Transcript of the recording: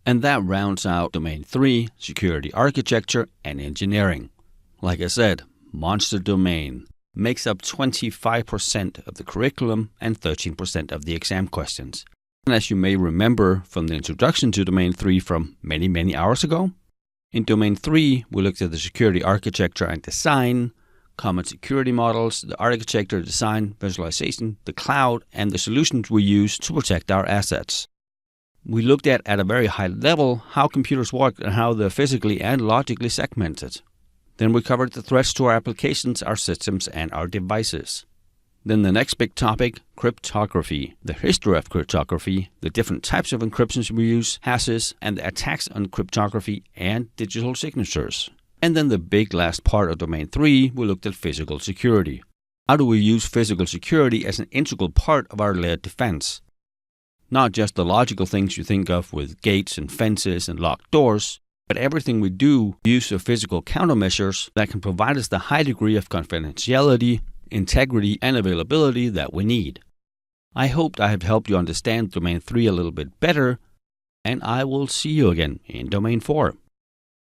And that rounds out Domain 3, Security Architecture and Engineering. Like I said, monster domain makes up 25% of the curriculum and 13% of the exam questions. And as you may remember from the introduction to Domain 3 from many hours ago, in Domain 3, we looked at the security architecture and design, common security models, the architecture, design, visualization, the cloud, and the solutions we use to protect our assets. We looked at a very high level, how computers work and how they're physically and logically segmented. Then we covered the threats to our applications, our systems, and our devices. Then the next big topic, cryptography, the history of cryptography, the different types of encryptions we use, hashes, and the attacks on cryptography and digital signatures. And then the big last part of Domain 3, we looked at physical security. How do we use physical security as an integral part of our layered defense? Not just the logical things you think of with gates and fences and locked doors, but everything we do use the physical countermeasures that can provide us the high degree of confidentiality, integrity, and availability that we need. I hope I have helped you understand Domain 3 a little bit better, and I will see you again in Domain 4.